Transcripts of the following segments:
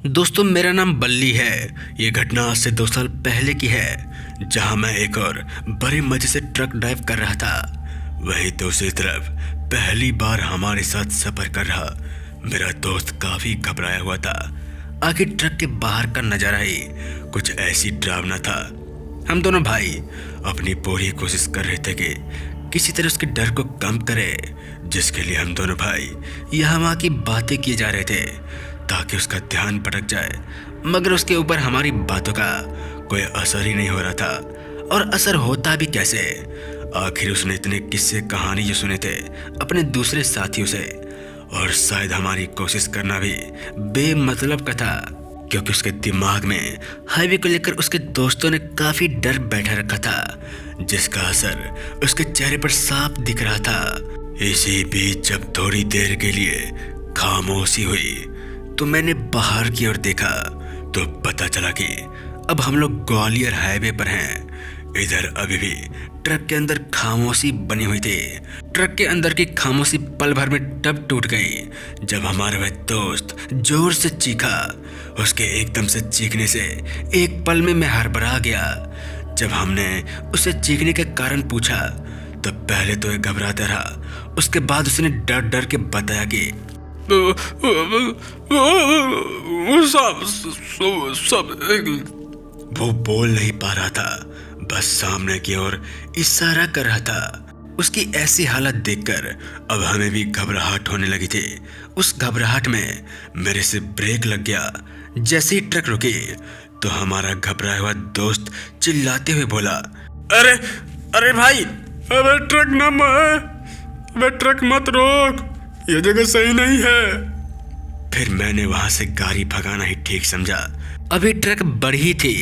दोस्तों, मेरा नाम बल्ली है। ये घटना आज से 2 साल पहले की है, जहां मैं एक और बड़े मजे से ट्रक ड्राइव कर रहा था। वहीं दूसरी तरफ पहली बार हमारे साथ सफर कर रहा मेरा दोस्त काफी घबराया हुआ था। आखिर ट्रक के बाहर का नजारा ही कुछ ऐसी डरावना था। हम दोनों भाई अपनी पूरी कोशिश कर रहे थे कि किसी तरह उसके डर को कम करे, जिसके लिए हम दोनों भाई यहाँ वहाँ की बातें किए जा रहे थे ताकि उसका ध्यान भटक जाए। मगर उसके ऊपर हमारी बातों का कोई असर ही नहीं हो रहा था, और असर होता भी कैसे। आखिर उसने इतने किस्से कहानी जो सुने थे अपने दूसरे साथियों से, और शायद हमारी कोशिश करना भी बेमतलब का था, क्योंकि उसके दिमाग में हाईवे को लेकर उसके दोस्तों ने काफी डर बैठा रखा था, जिसका असर उसके चेहरे पर साफ दिख रहा था। इसी बीच जब थोड़ी देर के लिए खामोशी हुई तो मैंने बाहर की ओर देखा तो पता चला कि अब हम लोग ग्वालियर हाईवे पर हैं। इधर अभी भी ट्रक के अंदर खामोशी बनी हुई थी। ट्रक के अंदर की खामोशी पल भर में तब टूट गई जब हमारा वह दोस्त जोर से चीखा। उसके एकदम से चीखने से एक पल में मैं हड़बड़ा गया। जब हमने उसे चीखने का कारण पूछा तो पहले तो घबराता रहा, उसके बाद उसने डर डर के बताया कि वो बोल नहीं पा रहा था, बस सामने की ओर इशारा कर रहा था। उसकी ऐसी हालत देखकर अब हमें भी घबराहट होने लगी थी। उस घबराहट में मेरे से ब्रेक लग गया। जैसे ही ट्रक रुकी तो हमारा घबराया हुआ दोस्त चिल्लाते हुए बोला, अरे अरे भाई, अबे ट्रक मत रोक, ये जगह सही नहीं है। फिर मैंने वहां से गाड़ी भगाना ही ठीक समझा। अभी ट्रक बढ़ी थी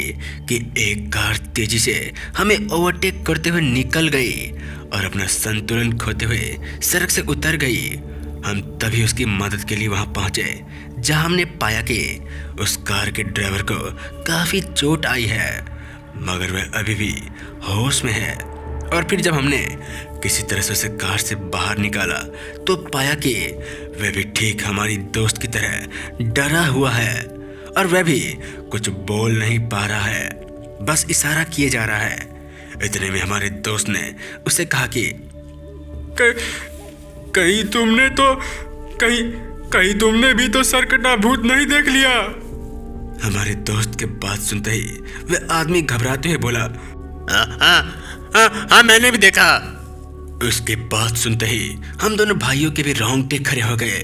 कि एक कार तेजी से हमें ओवरटेक करते हुए निकल गई और अपना संतुलन खोते हुए सड़क से उतर गई। हम तभी उसकी मदद के लिए वहां पहुंचे, जहां हमने पाया कि उस कार के ड्राइवर को काफी चोट आई है, मगर वह अभी भी होश में है। और फिर जब हमने किसी तरह से उसे कार से बाहर निकाला तो पाया कि वह भी ठीक हमारी दोस्त की तरह डरा हुआ है, और वह भी कुछ बोल नहीं पा रहा है, बस इशारा किए जा रहा है। इतने में हमारे दोस्त ने उसे कहा कि कहीं तुमने भी तो सरकटा भूत नहीं देख लिया। हमारे दोस्त के बात सुनते ही वह आदमी घबराते हुए बोला, हाँ, मैंने भी देखा। उसकी बात सुनते ही हम दोनों भाइयों के भी रोंगटे खड़े हो गए।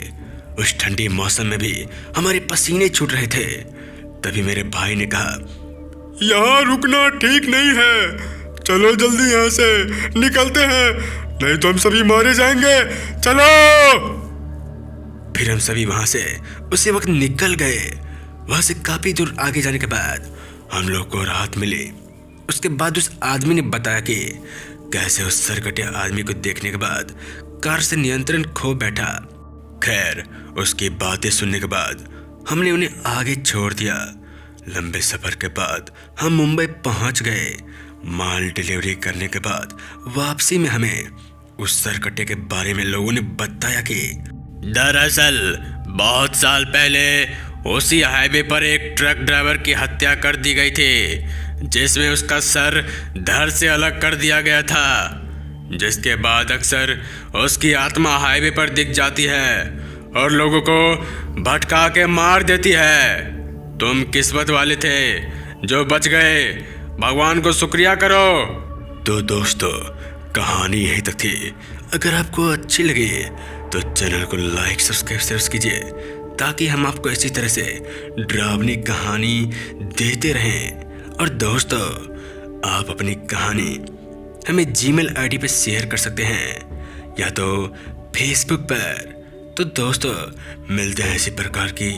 उस ठंडी मौसम में भी हमारे पसीने छूट रहे थे। तभी मेरे भाई ने कहा, यहाँ रुकना ठीक नहीं है, चलो जल्दी यहाँ से निकलते हैं, नहीं तो हम सभी मारे जाएंगे, चलो। फिर हम सभी वहां से उसी वक्त निकल गए। वहां से काफी दूर आगे जाने के बाद हम लोग को राहत मिली। उसके बाद उस आदमी ने बताया कि कैसे उस सरकटे आदमी को देखने के बाद कार से नियंत्रण खो बैठा। खैर, उसकी बातें सुनने के बाद हमने उन्हें आगे छोड़ दिया। लंबे सफर के बाद हम मुंबई पहुंच गए। माल डिलीवरी करने के बाद वापसी में हमें उस सरकटे के बारे में लोगों ने बताया कि दरअसल बहुत साल पहले उसी हाईवे पर एक ट्रक ड्राइवर की हत्या कर दी गई थी, जिसमें उसका सर धड़ से अलग कर दिया गया था, जिसके बाद अक्सर उसकी आत्मा हाईवे पर दिख जाती है और लोगों को भटका के मार देती है। तुम किस्मत वाले थे जो बच गए, भगवान को शुक्रिया करो। तो दोस्तों, कहानी यही तक थी। अगर आपको अच्छी लगी तो चैनल को लाइक, सब्सक्राइब जरूर कीजिए, ताकि हम आपको इसी तरह से डरावनी कहानी देते रहें। और दोस्तों, आप अपनी कहानी हमें जीमेल आईडी पे शेयर कर सकते हैं या तो फेसबुक पर। तो दोस्तों, मिलते हैं इसी प्रकार की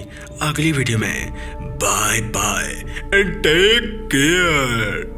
अगली वीडियो में। Bye bye and take care.